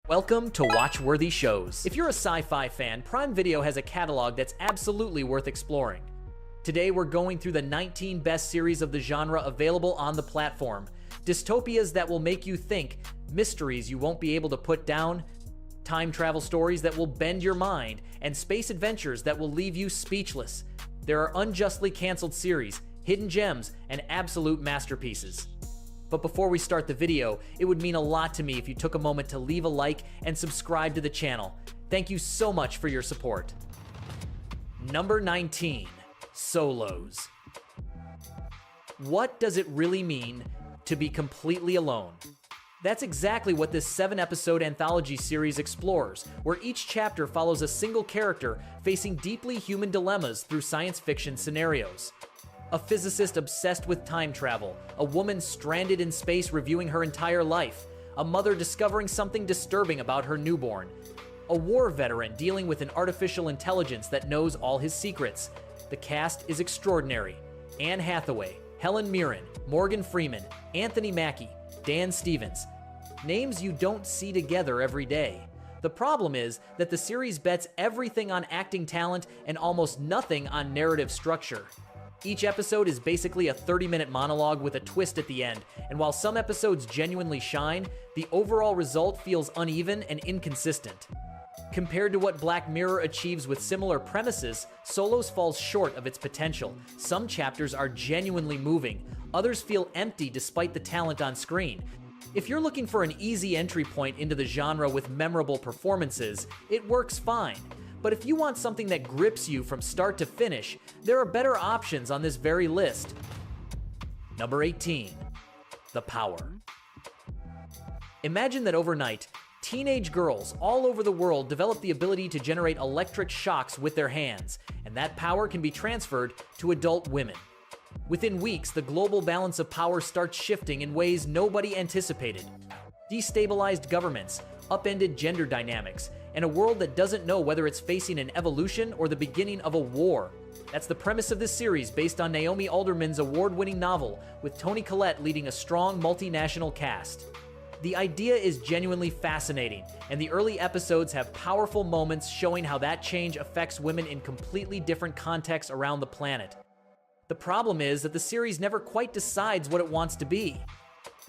Welcome to Watch-Worthy Shows. If you're a sci-fi fan, Prime Video has a catalog that's absolutely worth exploring. Today we're going through the 19 best series of the genre available on the platform. Dystopias that will make you think, mysteries you won't be able to put down, time travel stories that will bend your mind, and space adventures that will leave you speechless. There are unjustly canceled series, hidden gems, and absolute masterpieces. But before we start the video, it would mean a lot to me if you took a moment to leave a like and subscribe to the channel. Thank you so much for your support. Number 19, Solos. What does it really mean to be completely alone? That's exactly what this 7-episode anthology series explores, where each chapter follows a single character facing deeply human dilemmas through science fiction scenarios. A physicist obsessed with time travel, a woman stranded in space reviewing her entire life, a mother discovering something disturbing about her newborn, a war veteran dealing with an artificial intelligence that knows all his secrets. The cast is extraordinary. Anne Hathaway, Helen Mirren, Morgan Freeman, Anthony Mackie, Dan Stevens. Names you don't see together every day. The problem is that the series bets everything on acting talent and almost nothing on narrative structure. Each episode is basically a 30-minute monologue with a twist at the end, and while some episodes genuinely shine, the overall result feels uneven and inconsistent. Compared to what Black Mirror achieves with similar premises, Solos falls short of its potential. Some chapters are genuinely moving, others feel empty despite the talent on screen. If you're looking for an easy entry point into the genre with memorable performances, it works fine. But if you want something that grips you from start to finish, there are better options on this very list. Number 18, The Power. Imagine that overnight, teenage girls all over the world develop the ability to generate electric shocks with their hands, and that power can be transferred to adult women. Within weeks, the global balance of power starts shifting in ways nobody anticipated. Destabilized governments, upended gender dynamics, and a world that doesn't know whether it's facing an evolution or the beginning of a war. That's the premise of this series, based on Naomi Alderman's award-winning novel, with Toni Collette leading a strong multinational cast. The idea is genuinely fascinating, and the early episodes have powerful moments showing how that change affects women in completely different contexts around the planet. The problem is that the series never quite decides what it wants to be.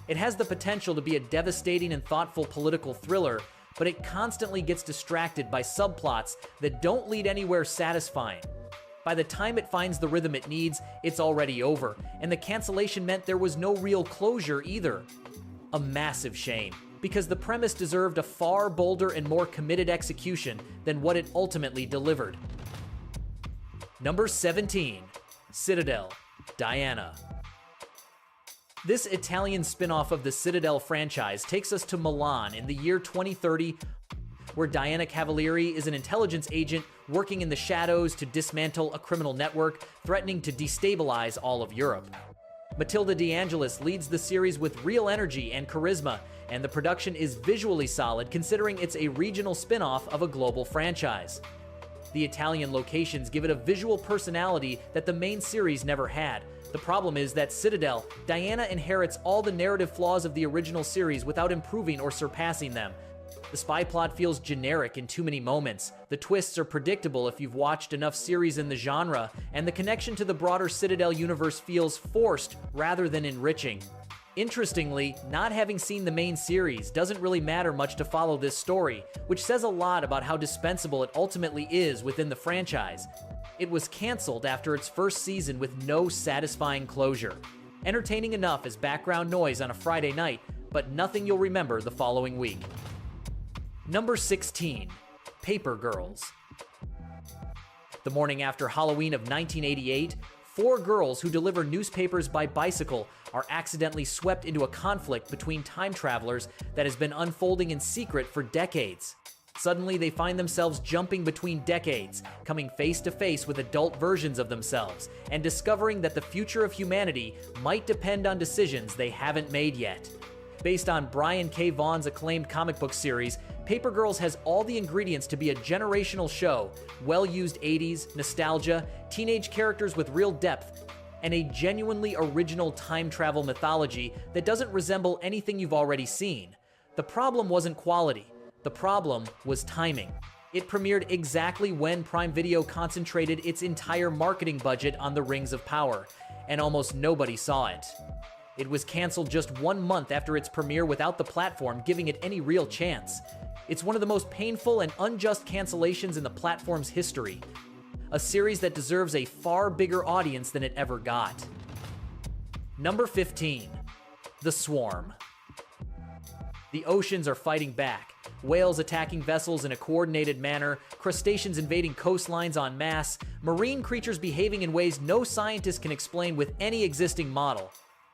It has the potential to be a devastating and thoughtful political thriller, but it constantly gets distracted by subplots that don't lead anywhere satisfying. By the time it finds the rhythm it needs, it's already over, and the cancellation meant there was no real closure either. A massive shame, because the premise deserved a far bolder and more committed execution than what it ultimately delivered. Number 17, Citadel, Diana. This Italian spin-off of the Citadel franchise takes us to Milan in the year 2030, where Diana Cavalieri is an intelligence agent working in the shadows to dismantle a criminal network threatening to destabilize all of Europe. Matilda De Angelis leads the series with real energy and charisma, and the production is visually solid considering it's a regional spin-off of a global franchise. The Italian locations give it a visual personality that the main series never had. The problem is that Citadel, Diana inherits all the narrative flaws of the original series without improving or surpassing them. The spy plot feels generic in too many moments, the twists are predictable if you've watched enough series in the genre, and the connection to the broader Citadel universe feels forced rather than enriching. Interestingly, not having seen the main series doesn't really matter much to follow this story, which says a lot about how dispensable it ultimately is within the franchise. It was canceled after its first season with no satisfying closure. Entertaining enough as background noise on a Friday night, but nothing you'll remember the following week. Number 16, Paper Girls. The morning after Halloween of 1988, 4 girls who deliver newspapers by bicycle are accidentally swept into a conflict between time travelers that has been unfolding in secret for decades. Suddenly, they find themselves jumping between decades, coming face to face with adult versions of themselves, and discovering that the future of humanity might depend on decisions they haven't made yet. Based on Brian K. Vaughan's acclaimed comic book series, Paper Girls has all the ingredients to be a generational show: well-used 80s, nostalgia, teenage characters with real depth, and a genuinely original time travel mythology that doesn't resemble anything you've already seen. The problem wasn't quality. The problem was timing. It premiered exactly when Prime Video concentrated its entire marketing budget on the Rings of Power, and almost nobody saw it. It was canceled just 1 month after its premiere without the platform giving it any real chance. It's one of the most painful and unjust cancellations in the platform's history. A series that deserves a far bigger audience than it ever got. Number 15. The Swarm. The oceans are fighting back. Whales attacking vessels in a coordinated manner, crustaceans invading coastlines en masse, marine creatures behaving in ways no scientist can explain with any existing model.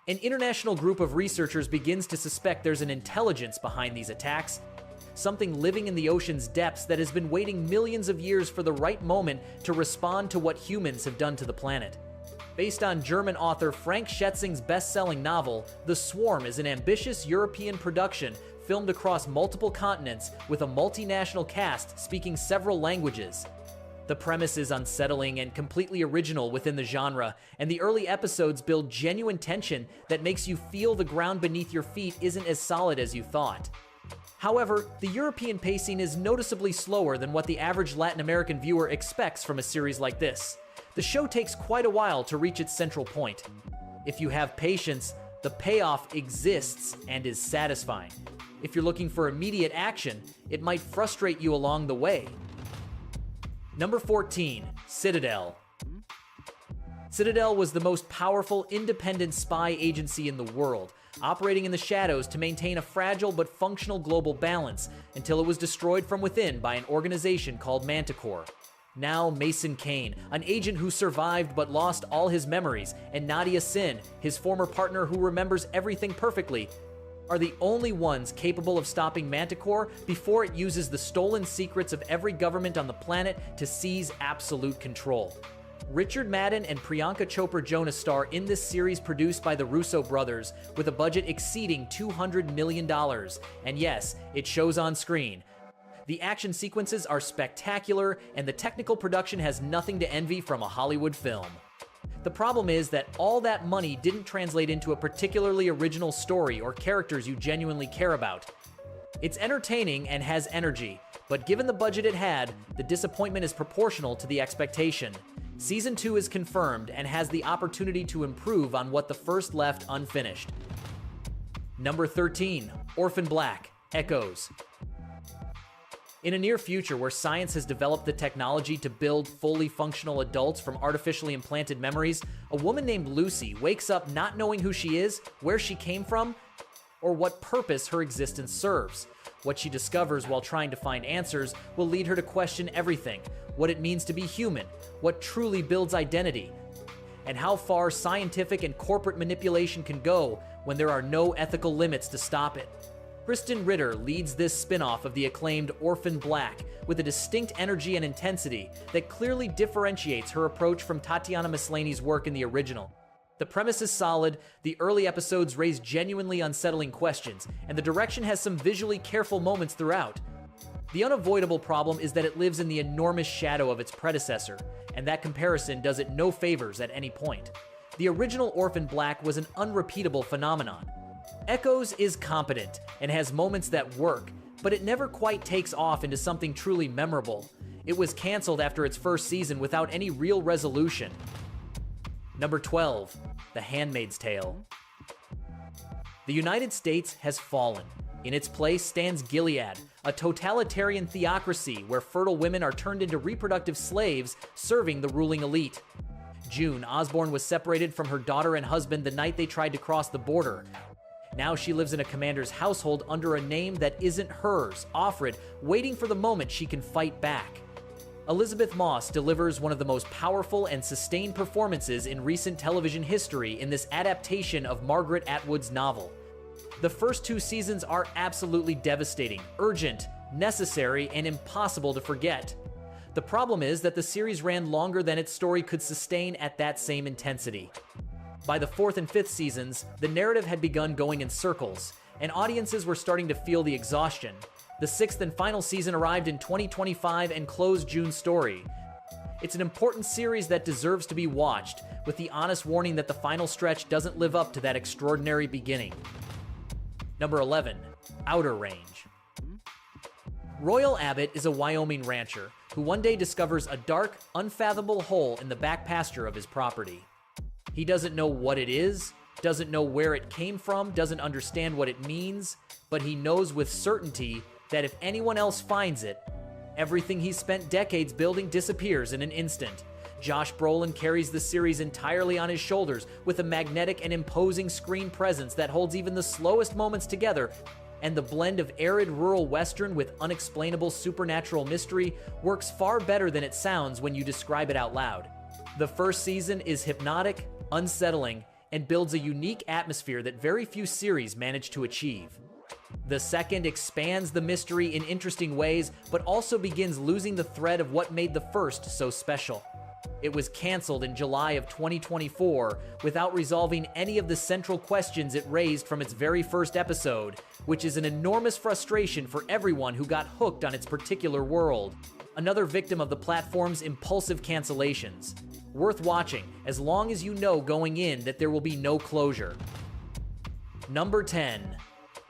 An international group of researchers begins to suspect there's an intelligence behind these attacks, something living in the ocean's depths that has been waiting millions of years for the right moment to respond to what humans have done to the planet. Based on German author Frank Schätzing's best-selling novel, The Swarm is an ambitious European production filmed across multiple continents with a multinational cast speaking several languages. The premise is unsettling and completely original within the genre, and the early episodes build genuine tension that makes you feel the ground beneath your feet isn't as solid as you thought. However, the European pacing is noticeably slower than what the average Latin American viewer expects from a series like this. The show takes quite a while to reach its central point. If you have patience, the payoff exists and is satisfying. If you're looking for immediate action, it might frustrate you along the way. Number 14. Citadel. Citadel was the most powerful independent spy agency in the world, operating in the shadows to maintain a fragile but functional global balance until it was destroyed from within by an organization called Manticore. Now Mason Kane, an agent who survived but lost all his memories, and Nadia Sin, his former partner who remembers everything perfectly, are the only ones capable of stopping Manticore before it uses the stolen secrets of every government on the planet to seize absolute control. Richard Madden and Priyanka Chopra Jonas star in this series produced by the Russo brothers with a budget exceeding $200 million. And yes, it shows on screen. The action sequences are spectacular, and the technical production has nothing to envy from a Hollywood film. The problem is that all that money didn't translate into a particularly original story or characters you genuinely care about. It's entertaining and has energy, but given the budget it had, the disappointment is proportional to the expectation. Season 2 is confirmed and has the opportunity to improve on what the first left unfinished. Number 13. Orphan Black: Echoes. In a near future where science has developed the technology to build fully functional adults from artificially implanted memories, a woman named Lucy wakes up not knowing who she is, where she came from, or what purpose her existence serves. What she discovers while trying to find answers will lead her to question everything: what it means to be human, what truly builds identity, and how far scientific and corporate manipulation can go when there are no ethical limits to stop it. Kristen Ritter leads this spin-off of the acclaimed Orphan Black with a distinct energy and intensity that clearly differentiates her approach from Tatiana Maslany's work in the original. The premise is solid, the early episodes raise genuinely unsettling questions, and the direction has some visually careful moments throughout. The unavoidable problem is that it lives in the enormous shadow of its predecessor, and that comparison does it no favors at any point. The original Orphan Black was an unrepeatable phenomenon. Echoes is competent and has moments that work, but it never quite takes off into something truly memorable. It was canceled after its first season without any real resolution. Number 12. The Handmaid's Tale. The United States has fallen. In its place stands Gilead, a totalitarian theocracy where fertile women are turned into reproductive slaves serving the ruling elite. June Osborne was separated from her daughter and husband the night they tried to cross the border. Now she lives in a commander's household under a name that isn't hers, Offred, waiting for the moment she can fight back. Elizabeth Moss delivers one of the most powerful and sustained performances in recent television history in this adaptation of Margaret Atwood's novel. The first 2 seasons are absolutely devastating, urgent, necessary, and impossible to forget. The problem is that the series ran longer than its story could sustain at that same intensity. By the 4th and 5th seasons, the narrative had begun going in circles, and audiences were starting to feel the exhaustion. The 6th and final season arrived in 2025 and closed June's story. It's an important series that deserves to be watched, with the honest warning that the final stretch doesn't live up to that extraordinary beginning. Number 11. Outer Range. Royal Abbott is a Wyoming rancher who one day discovers a dark, unfathomable hole in the back pasture of his property. He doesn't know what it is, doesn't know where it came from, doesn't understand what it means, but he knows with certainty that if anyone else finds it, everything he spent decades building disappears in an instant. Josh Brolin carries the series entirely on his shoulders with a magnetic and imposing screen presence that holds even the slowest moments together, and the blend of arid rural western with unexplainable supernatural mystery works far better than it sounds when you describe it out loud. The first season is hypnotic, unsettling, and builds a unique atmosphere that very few series manage to achieve. The second expands the mystery in interesting ways, but also begins losing the thread of what made the first so special. It was canceled in July of 2024 without resolving any of the central questions it raised from its very first episode, which is an enormous frustration for everyone who got hooked on its particular world. Another victim of the platform's impulsive cancellations. Worth watching, as long as you know going in that there will be no closure. Number 10.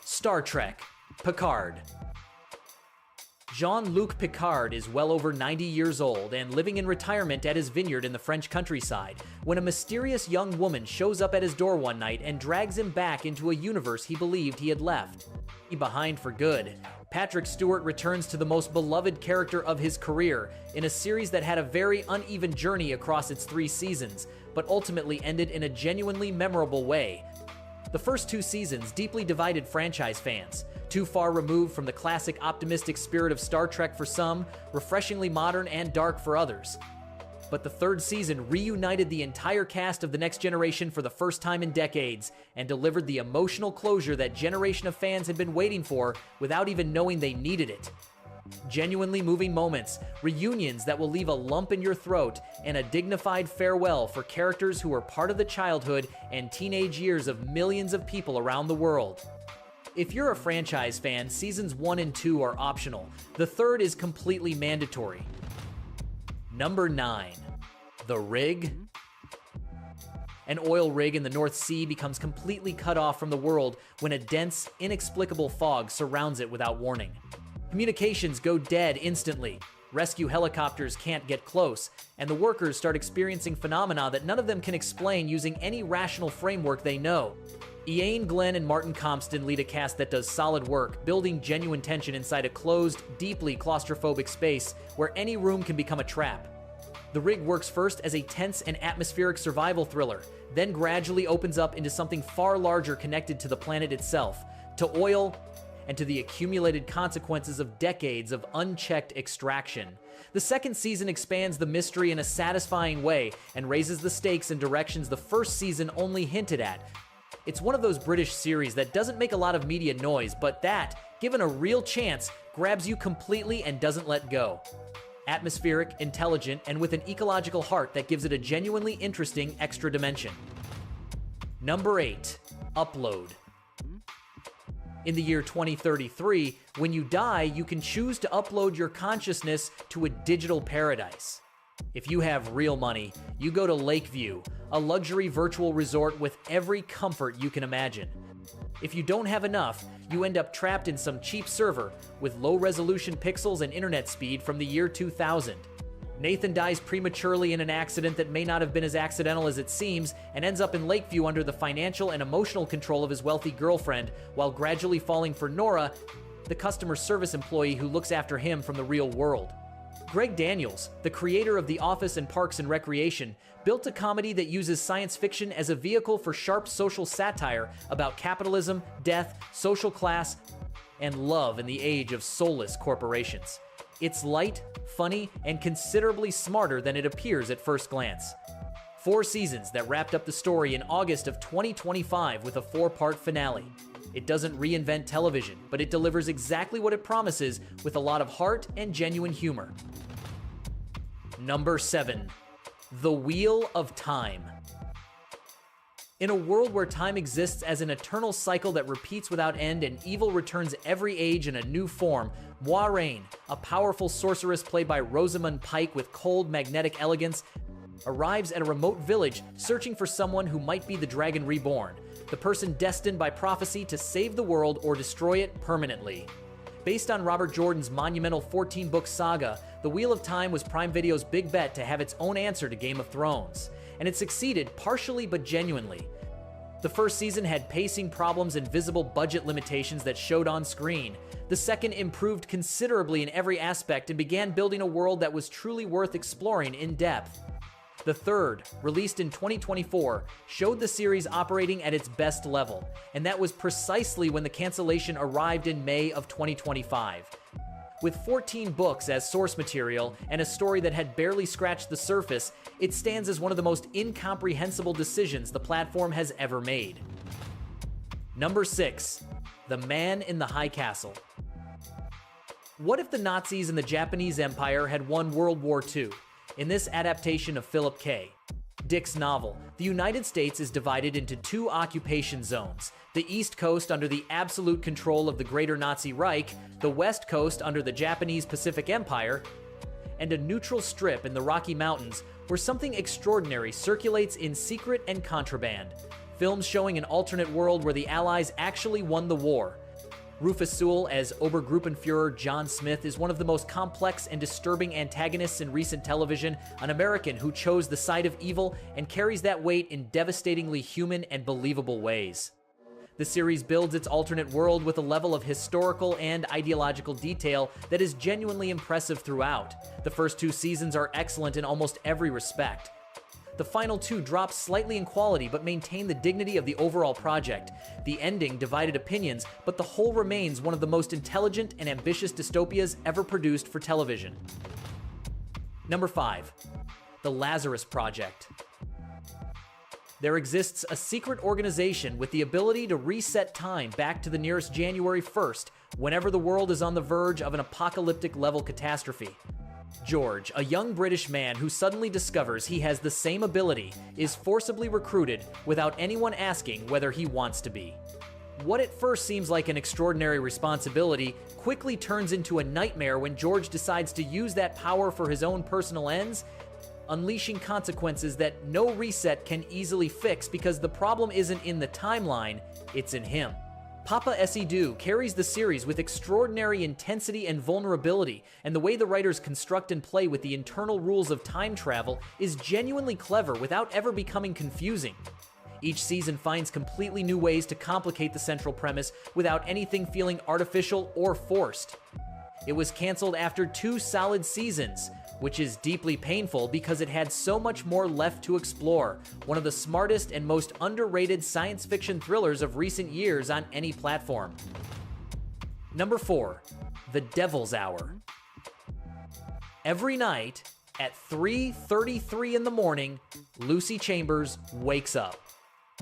Star Trek: Picard. Jean-Luc Picard is well over 90 years old and living in retirement at his vineyard in the French countryside when a mysterious young woman shows up at his door one night and drags him back into a universe he believed he had left behind for good. Patrick Stewart returns to the most beloved character of his career in a series that had a very uneven journey across its 3 seasons, but ultimately ended in a genuinely memorable way. The first 2 seasons deeply divided franchise fans, too far removed from the classic optimistic spirit of Star Trek for some, refreshingly modern and dark for others. But the 3rd season reunited the entire cast of The Next Generation for the first time in decades and delivered the emotional closure that generation of fans had been waiting for without even knowing they needed it. Genuinely moving moments, reunions that will leave a lump in your throat, and a dignified farewell for characters who were part of the childhood and teenage years of millions of people around the world. If you're a franchise fan, seasons 1 and 2 are optional. The 3rd is completely mandatory. Number 9. The Rig. An oil rig in the North Sea becomes completely cut off from the world when a dense, inexplicable fog surrounds it without warning. Communications go dead instantly, rescue helicopters can't get close, and the workers start experiencing phenomena that none of them can explain using any rational framework they know. Ian Glenn and Martin Compston lead a cast that does solid work, building genuine tension inside a closed, deeply claustrophobic space where any room can become a trap. The Rig works first as a tense and atmospheric survival thriller, then gradually opens up into something far larger connected to the planet itself, to oil, and to the accumulated consequences of decades of unchecked extraction. The 2nd season expands the mystery in a satisfying way and raises the stakes in directions the 1st season only hinted at. It's one of those British series that doesn't make a lot of media noise, but that, given a real chance, grabs you completely and doesn't let go. Atmospheric, intelligent, and with an ecological heart that gives it a genuinely interesting extra dimension. Number 8. Upload. In the year 2033, when you die, you can choose to upload your consciousness to a digital paradise. If you have real money, you go to Lakeview, a luxury virtual resort with every comfort you can imagine. If you don't have enough, you end up trapped in some cheap server with low-resolution pixels and internet speed from the year 2000. Nathan dies prematurely in an accident that may not have been as accidental as it seems and ends up in Lakeview under the financial and emotional control of his wealthy girlfriend, while gradually falling for Nora, the customer service employee who looks after him from the real world. Greg Daniels, the creator of The Office and Parks and Recreation, built a comedy that uses science fiction as a vehicle for sharp social satire about capitalism, death, social class, and love in the age of soulless corporations. It's light, funny, and considerably smarter than it appears at first glance. 4 seasons that wrapped up the story in August of 2025 with a 4-part finale. It doesn't reinvent television, but it delivers exactly what it promises with a lot of heart and genuine humor. Number 7. The Wheel of Time. In a world where time exists as an eternal cycle that repeats without end and evil returns every age in a new form, Moiraine, a powerful sorceress played by Rosamund Pike with cold, magnetic elegance, arrives at a remote village searching for someone who might be the Dragon Reborn, the person destined by prophecy to save the world or destroy it permanently. Based on Robert Jordan's monumental 14-book saga, The Wheel of Time was Prime Video's big bet to have its own answer to Game of Thrones, and it succeeded partially but genuinely. The first season had pacing problems and visible budget limitations that showed on screen. The second improved considerably in every aspect and began building a world that was truly worth exploring in depth. The third, released in 2024, showed the series operating at its best level, and that was precisely when the cancellation arrived in May of 2025. With 14 books as source material and a story that had barely scratched the surface, it stands as one of the most incomprehensible decisions the platform has ever made. Number 6. The Man in the High Castle. What if the Nazis and the Japanese Empire had won World War II? In this adaptation of Philip K. Dick's novel, the United States is divided into two occupation zones: the East Coast under the absolute control of the Greater Nazi Reich, the West Coast under the Japanese Pacific Empire, and a neutral strip in the Rocky Mountains where something extraordinary circulates in secret and contraband. Films showing an alternate world where the Allies actually won the war. Rufus Sewell as Obergruppenführer John Smith is one of the most complex and disturbing antagonists in recent television, an American who chose the side of evil and carries that weight in devastatingly human and believable ways. The series builds its alternate world with a level of historical and ideological detail that is genuinely impressive throughout. The first two seasons are excellent in almost every respect. The final two drop slightly in quality but maintain the dignity of the overall project. The ending divided opinions, but the whole remains one of the most intelligent and ambitious dystopias ever produced for television. Number 5. The Lazarus Project. There exists a secret organization with the ability to reset time back to the nearest January 1st, whenever the world is on the verge of an apocalyptic-level catastrophe. George, a young British man who suddenly discovers he has the same ability, is forcibly recruited without anyone asking whether he wants to be. What at first seems like an extraordinary responsibility quickly turns into a nightmare when George decides to use that power for his own personal ends, unleashing consequences that no reset can easily fix because the problem isn't in the timeline, it's in him. Papa Esidu carries the series with extraordinary intensity and vulnerability, and the way the writers construct and play with the internal rules of time travel is genuinely clever without ever becoming confusing. Each season finds completely new ways to complicate the central premise without anything feeling artificial or forced. It was canceled after 2 solid seasons, which is deeply painful because it had so much more left to explore, one of the smartest and most underrated science fiction thrillers of recent years on any platform. Number 4. The Devil's Hour. Every night, at 3:33 in the morning, Lucy Chambers wakes up.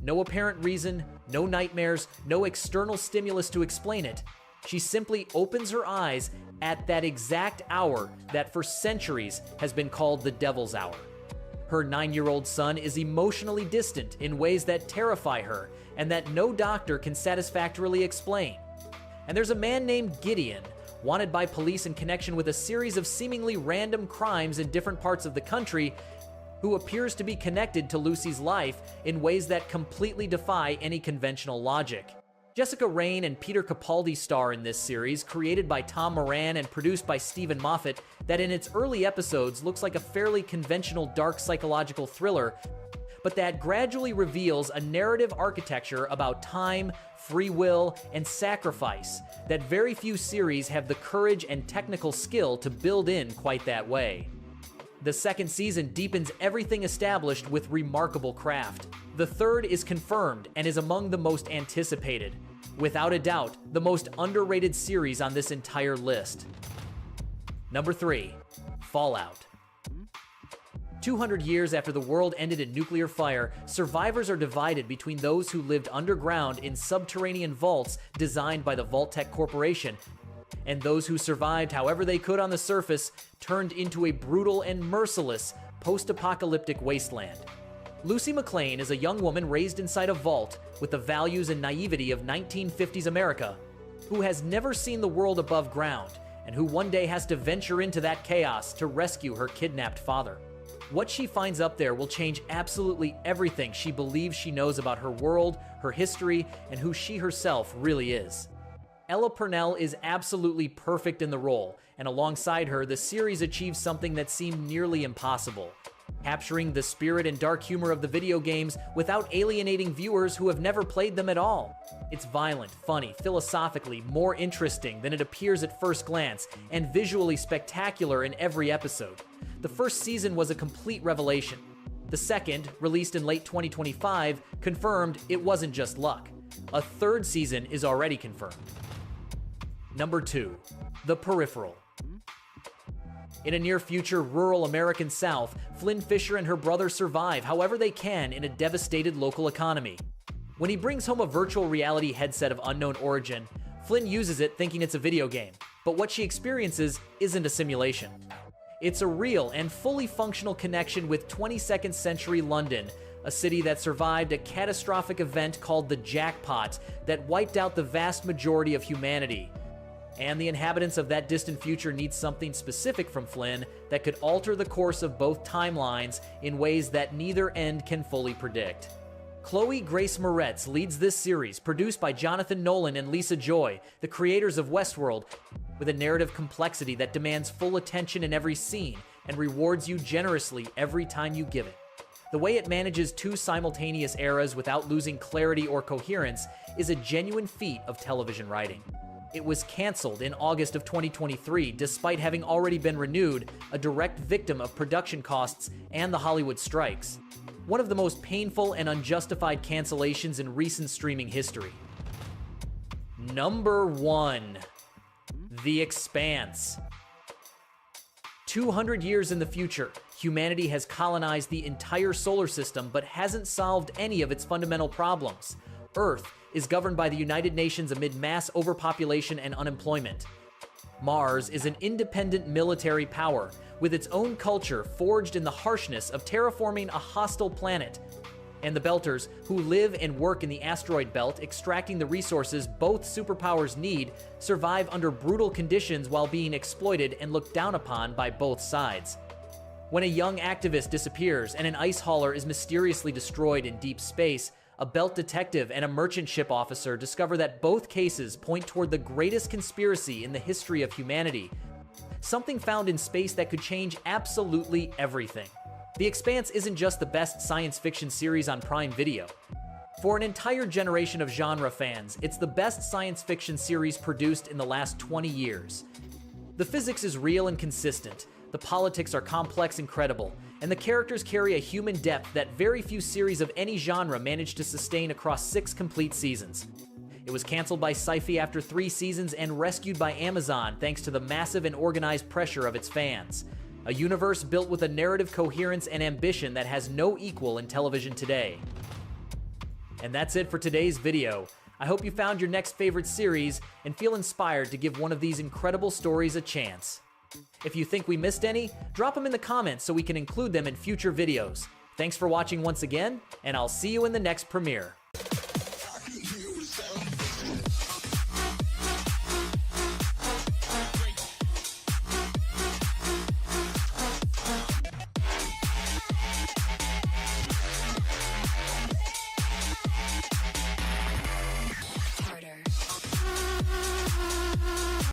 No apparent reason, no nightmares, no external stimulus to explain it. She simply opens her eyes at that exact hour that for centuries has been called the Devil's Hour. Her 9-year-old son is emotionally distant in ways that terrify her and that no doctor can satisfactorily explain. And there's a man named Gideon, wanted by police in connection with a series of seemingly random crimes in different parts of the country, who appears to be connected to Lucy's life in ways that completely defy any conventional logic. Jessica Raine and Peter Capaldi star in this series, created by Tom Moran and produced by Stephen Moffat, that in its early episodes looks like a fairly conventional dark psychological thriller, but that gradually reveals a narrative architecture about time, free will, and sacrifice that very few series have the courage and technical skill to build in quite that way. The second season deepens everything established with remarkable craft. The third is confirmed and is among the most anticipated. Without a doubt, the most underrated series on this entire list. Number 3. Fallout. 200 years after the world ended in nuclear fire, survivors are divided between those who lived underground in subterranean vaults designed by the Vault-Tec Corporation, and those who survived however they could on the surface, turned into a brutal and merciless post-apocalyptic wasteland. Lucy McLean is a young woman raised inside a vault with the values and naivety of 1950s America, who has never seen the world above ground, and who one day has to venture into that chaos to rescue her kidnapped father. What she finds up there will change absolutely everything she believes she knows about her world, her history, and who she herself really is. Ella Purnell is absolutely perfect in the role, and alongside her, the series achieves something that seemed nearly impossible: capturing the spirit and dark humor of the video games without alienating viewers who have never played them at all. It's violent, funny, philosophically more interesting than it appears at first glance, and visually spectacular in every episode. The first season was a complete revelation. The second, released in late 2025, confirmed it wasn't just luck. A third season is already confirmed. Number 2, The Peripheral. In a near-future rural American South, Flynn Fisher and her brother survive however they can in a devastated local economy. When he brings home a virtual reality headset of unknown origin, Flynn uses it thinking it's a video game, but what she experiences isn't a simulation. It's a real and fully functional connection with 22nd century London, a city that survived a catastrophic event called the Jackpot that wiped out the vast majority of humanity. And the inhabitants of that distant future need something specific from Flynn that could alter the course of both timelines in ways that neither end can fully predict. Chloe Grace Moretz leads this series, produced by Jonathan Nolan and Lisa Joy, the creators of Westworld, with a narrative complexity that demands full attention in every scene and rewards you generously every time you give it. The way it manages two simultaneous eras without losing clarity or coherence is a genuine feat of television writing. It was canceled in August of 2023 despite having already been renewed, a direct victim of production costs and the Hollywood strikes. One of the most painful and unjustified cancellations in recent streaming history. Number 1, The Expanse. 200 years in the future, humanity has colonized the entire solar system but hasn't solved any of its fundamental problems. Earth is governed by the United Nations amid mass overpopulation and unemployment. Mars is an independent military power, with its own culture forged in the harshness of terraforming a hostile planet. And the Belters, who live and work in the asteroid belt extracting the resources both superpowers need, survive under brutal conditions while being exploited and looked down upon by both sides. When a young activist disappears and an ice hauler is mysteriously destroyed in deep space, a belt detective and a merchant ship officer discover that both cases point toward the greatest conspiracy in the history of humanity, something found in space that could change absolutely everything. The Expanse isn't just the best science fiction series on Prime Video. For an entire generation of genre fans, it's the best science fiction series produced in the last 20 years. The physics is real and consistent, the politics are complex and credible, and the characters carry a human depth that very few series of any genre manage to sustain across 6 complete seasons. It was canceled by Sci-Fi after 3 seasons and rescued by Amazon thanks to the massive and organized pressure of its fans. A universe built with a narrative coherence and ambition that has no equal in television today. And that's it for today's video. I hope you found your next favorite series and feel inspired to give one of these incredible stories a chance. If you think we missed any, drop them in the comments so we can include them in future videos. Thanks for watching once again, and I'll see you in the next premiere.